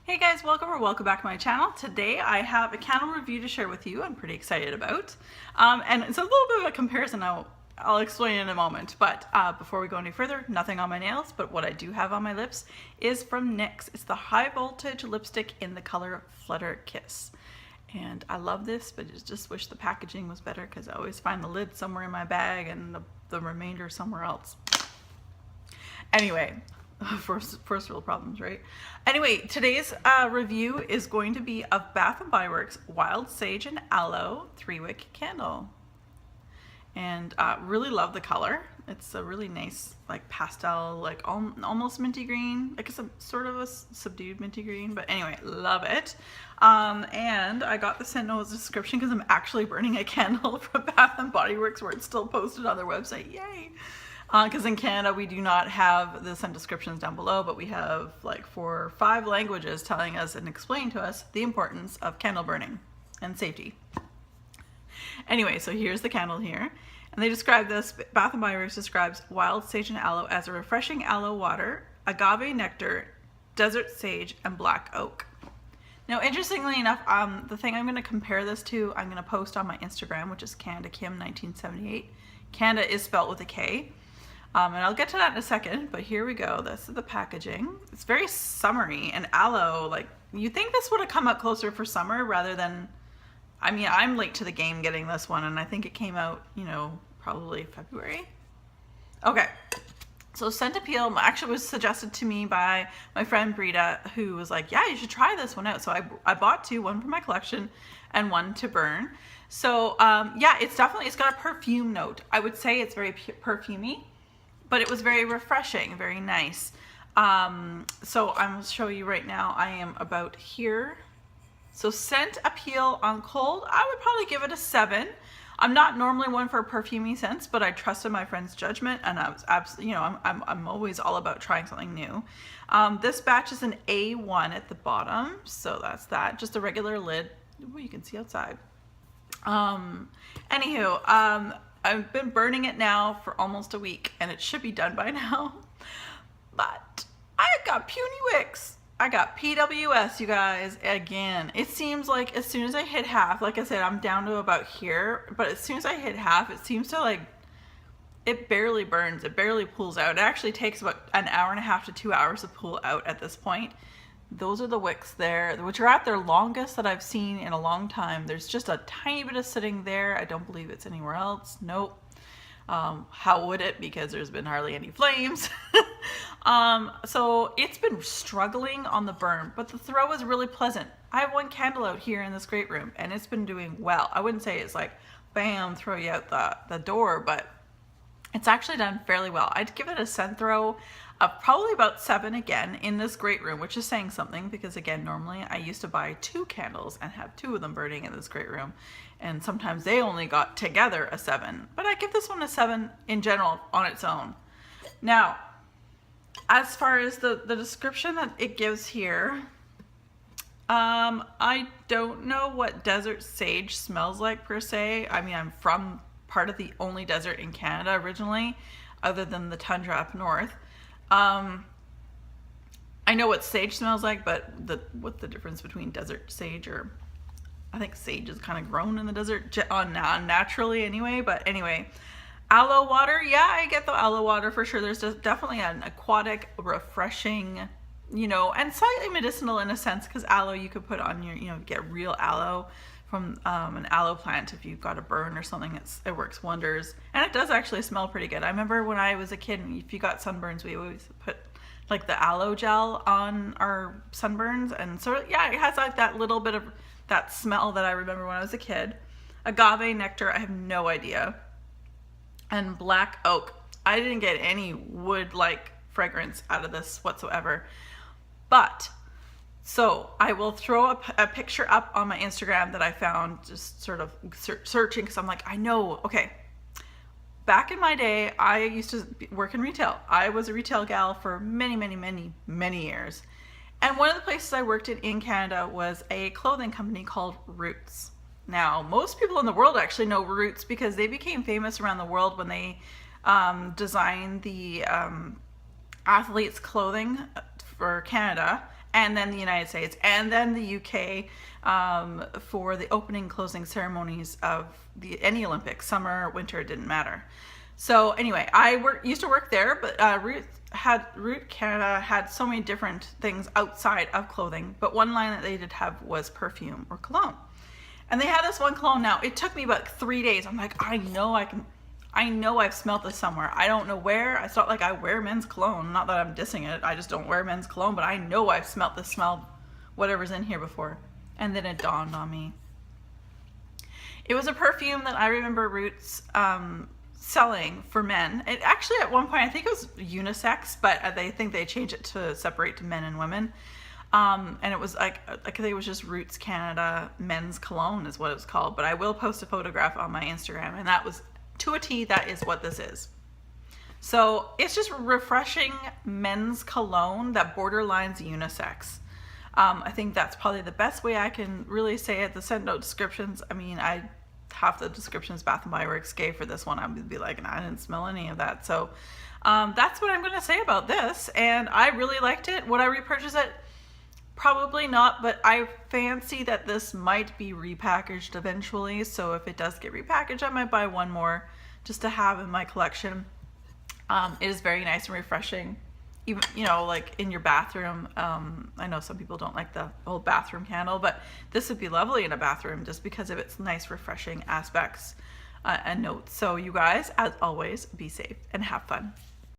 Hey guys, welcome back to my channel. Today I have a candle review to share with you I'm pretty excited about. And it's a little bit of a comparison I'll explain in a moment. But before we go any further, nothing on my nails, but what I do have on my lips is from NYX. It's the High Voltage Lipstick in the color Flutter Kiss. And I love this, but I just wish the packaging was better because I always find the lid somewhere in my bag and the remainder somewhere else. Anyway, first world problems, right? Anyway, today's review is going to be of Bath & Body Works Wild Sage and Aloe 3-wick candle. And really love the color. It's a really nice, like pastel, like almost minty green. Like it's a sort of a subdued minty green, but anyway, love it. And I got the sent no description because I'm actually burning a candle from Bath & Body Works where it's still posted on their website. Yay! Because in Canada we do not have the scent descriptions down below, but we have like 4 or 5 languages telling us and explaining to us the importance of candle burning and safety. Anyway, so here's the candle here, and they describe this. Bath & Body Works describes Wild Sage and Aloe as a refreshing aloe water, agave nectar, desert sage, and black oak. Now, interestingly enough, the thing I'm going to compare this to, I'm going to post on my Instagram, which is Canada Kim 1978. Canada is spelled with a K. And I'll get to that in a second, but here we go. This is the packaging. It's very summery, and aloe, like, you think this would have come out closer for summer rather than, I mean, I'm late to the game getting this one, and I think it came out, you know, probably February. Okay, so scent appeal actually was suggested to me by my friend Brita, who was like, yeah, you should try this one out. So I bought 2, one for my collection and one to burn. So yeah, it's got a perfume note. I would say it's very perfumey, but it was very refreshing, very nice. So I'm going to show you right now. I am about here. So scent appeal on cold, I would probably give it a 7. I'm not normally one for perfumey scents, but I trusted my friend's judgment, and I was absolutely, you know, I'm always all about trying something new. This batch is an A1 at the bottom, so that's that. Just a regular lid. Ooh, you can see outside. Anywho, I've been burning it now for almost a week, and it should be done by now. But I got puny wicks. I got PWS, you guys, again. It seems like as soon as I hit half, like I said, I'm down to about here, but as soon as I hit half, it seems to like, it barely burns, it barely pulls out. It actually takes about an hour and a half to 2 hours to pull out at this point. Those are the wicks there, which are at their longest that I've seen in a long time. There's just a tiny bit of sitting there. I don't believe it's anywhere else. Nope. How would it? Because there's been hardly any flames. So it's been struggling on the burn, but the throw is really pleasant. I have one candle out here in this great room, and it's been doing well. I wouldn't say it's like, bam, throw you out the door, but it's actually done fairly well. I'd give it a scent throw of probably about 7 again in this great room, which is saying something because, again, normally I used to buy 2 candles and have 2 of them burning in this great room, and sometimes they only got together a 7, but I give this one a 7 in general on its own. Now, as far as the description that it gives here, I don't know what desert sage smells like per se. I mean, I'm from part of the only desert in Canada originally, other than the tundra up north. I know what sage smells like, but what's the difference between desert sage, or I think sage is kind of grown in the desert naturally anyway. But anyway, aloe water, yeah, I get the aloe water for sure. There's definitely an aquatic, refreshing, you know, and slightly medicinal in a sense, because aloe you could put on your, you know, get real aloe from an aloe plant if you've got a burn or something. It works wonders, and it does actually smell pretty good. I remember when I was a kid, if you got sunburns, we always put like the aloe gel on our sunburns, and so yeah, it has like that little bit of that smell that I remember when I was a kid. Agave nectar, I have no idea. And black oak, I didn't get any wood-like fragrance out of this whatsoever. But so I will throw up a picture up on my Instagram that I found just sort of searching, because I'm like, I know, okay. Back in my day, I used to work in retail. I was a retail gal for many years. And one of the places I worked in Canada was a clothing company called Roots. Now, most people in the world actually know Roots because they became famous around the world when they designed the athletes' clothing for Canada, and then the United States, and then the UK for the opening closing ceremonies of any Olympics, summer, winter, it didn't matter. So anyway, I used to work there, but Root Canada had so many different things outside of clothing, but one line that they did have was perfume or cologne. And they had this one cologne. Now, it took me about 3 days. I'm like, I know I've smelled this somewhere. I don't know where. It's not like I wear men's cologne. Not that I'm dissing it. I just don't wear men's cologne, but I know I've smelled this smell, whatever's in here before. And then it dawned on me. It was a perfume that I remember Roots selling for men. It actually, at one point, I think it was unisex, but they think they changed it to separate to men and women. And it was like I think it was just Roots Canada men's cologne is what it was called. But I will post a photograph on my Instagram, and that was, to a T, that is what this is. So it's just refreshing men's cologne that borderlines unisex. I think that's probably the best way I can really say it. The send note descriptions, I mean, half the descriptions Bath & Body Works gave for this one, I would be like, nah, I didn't smell any of that. So that's what I'm going to say about this. And I really liked it. Would I repurchase it? Probably not, but I fancy that this might be repackaged eventually. So if it does get repackaged, I might buy one more just to have in my collection. It is very nice and refreshing. Even, like in your bathroom. I know some people don't like the old bathroom candle, but this would be lovely in a bathroom just because of its nice, refreshing aspects and notes. So you guys, as always, be safe and have fun.